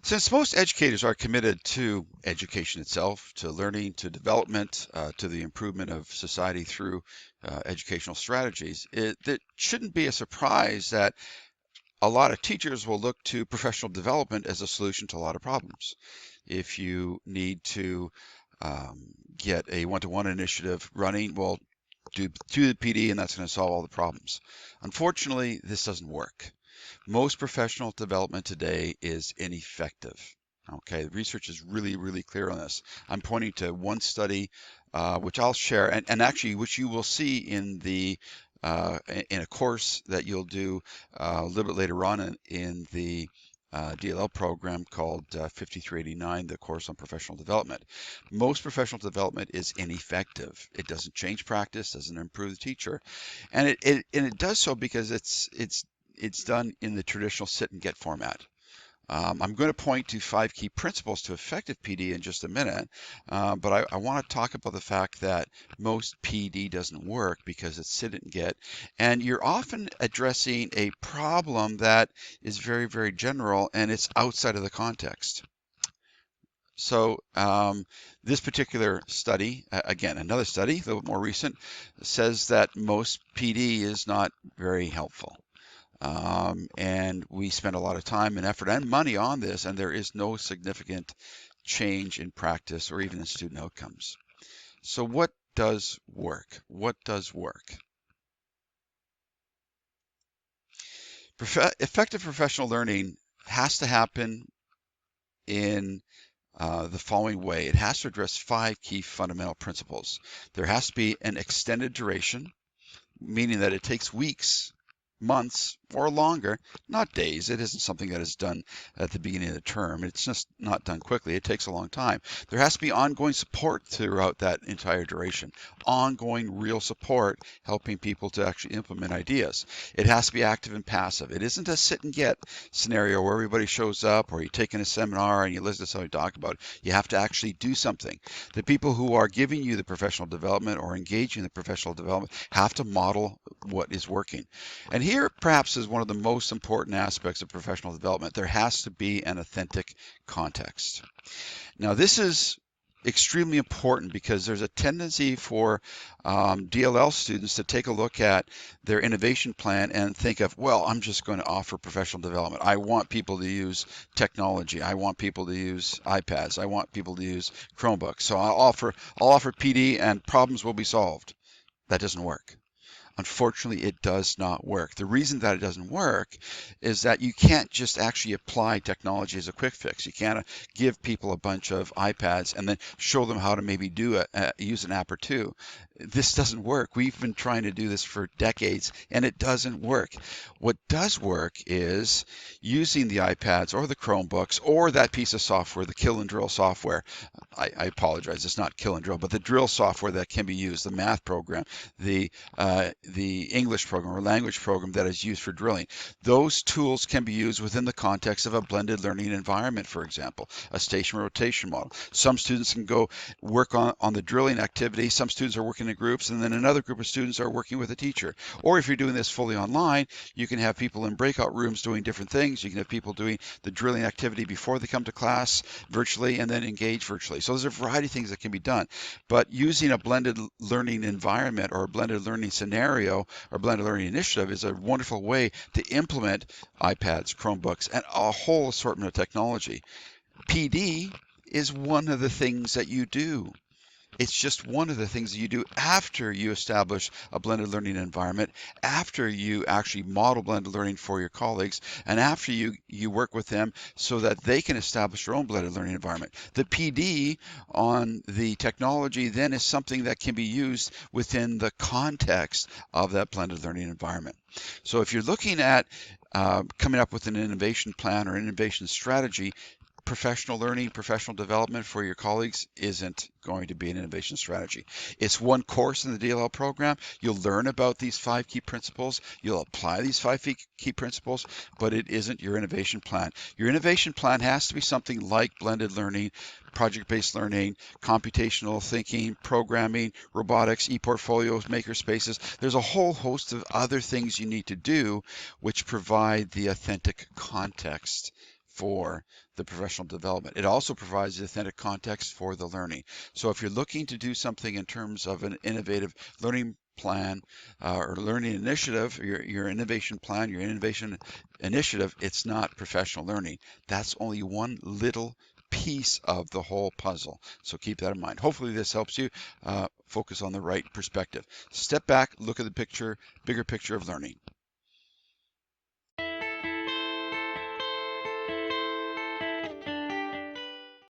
Since most educators are committed to education itself, to learning, to development, to the improvement of society through educational strategies, it shouldn't be a surprise that a lot of teachers will look to professional development as a solution to a lot of problems. If you need to get a one-to-one initiative running, well, do the PD and that's going to solve all the problems. Unfortunately, this doesn't work. Most professional development today is ineffective. Okay, the research is really, really clear on this. I'm pointing to one study, which I'll share, and actually, which you will see in a course that you'll do a little bit later on in the DLL program called 5389, the course on professional development. Most professional development is ineffective. It doesn't change practice, doesn't improve the teacher, and it does so because it's done in the traditional sit and get format. I'm going to point to 5 key principles to effective PD in just a minute, but I want to talk about the fact that most PD doesn't work because it's sit and get, and you're often addressing a problem that is very, very general and it's outside of the context. So this particular study, again, another study, a little more recent, says that most PD is not very helpful. And we spend a lot of time and effort and money on this, and there is no significant change in practice or even in student outcomes. So what does work? What does work? Effective professional learning has to happen in the following way. It has to address 5 key fundamental principles. There has to be an extended duration, meaning that it takes weeks, months, or longer, not days. It isn't something that is done at the beginning of the term. It's just not done quickly. It takes a long time. There has to be ongoing support throughout that entire duration, ongoing real support helping people to actually implement ideas. It has to be active and passive. It isn't a sit and get scenario where everybody shows up or you take in a seminar and you listen to somebody talk about it. You have to actually do something. The people who are giving you the professional development or engaging in the professional development have to model what is working. And here, perhaps, is one of the most important aspects of professional development. There has to be an authentic context. Now, this is extremely important because there's a tendency for DLL students to take a look at their innovation plan and think of, well, I'm just going to offer professional development. I want people to use technology. I want people to use iPads. I want people to use Chromebooks. So I'll offer PD and problems will be solved. That doesn't work. Unfortunately, it does not work. The reason that it doesn't work is that you can't just actually apply technology as a quick fix. You can't give people a bunch of iPads and then show them how to maybe use an app or two. This doesn't work. We've been trying to do this for decades and it doesn't work. What does work is using the iPads or the Chromebooks or that piece of software, the Kill and Drill software. I apologize, it's not Kill and Drill, but the drill software that can be used, the math program, the English program or language program that is used for drilling. Those tools can be used within the context of a blended learning environment, for example, a station rotation model. Some students can go work on the drilling activity. Some students are working in groups, and then another group of students are working with a teacher. Or if you're doing this fully online, you can have people in breakout rooms doing different things. You can have people doing the drilling activity before they come to class virtually and then engage virtually. So there's a variety of things that can be done. But using a blended learning environment or a blended learning scenario or blended learning initiative is a wonderful way to implement iPads, Chromebooks, and a whole assortment of technology. PD is one of the things that you do. It's just one of the things that you do after you establish a blended learning environment, after you actually model blended learning for your colleagues, and after you work with them so that they can establish their own blended learning environment. The PD on the technology then is something that can be used within the context of that blended learning environment. So if you're looking at coming up with an innovation plan or innovation strategy, professional learning, professional development for your colleagues isn't going to be an innovation strategy. It's one course in the DLL program. You'll learn about these 5 key principles. You'll apply these 5 key principles, but it isn't your innovation plan. Your innovation plan has to be something like blended learning, project-based learning, computational thinking, programming, robotics, e-portfolios, makerspaces. There's a whole host of other things you need to do which provide the authentic context for the professional development. It also provides the authentic context for the learning. So if you're looking to do something in terms of an innovative learning plan or learning initiative, your innovation plan, your innovation initiative, it's not professional learning. That's only one little piece of the whole puzzle. So keep that in mind. Hopefully this helps you focus on the right perspective. Step back, look at the picture, bigger picture of learning.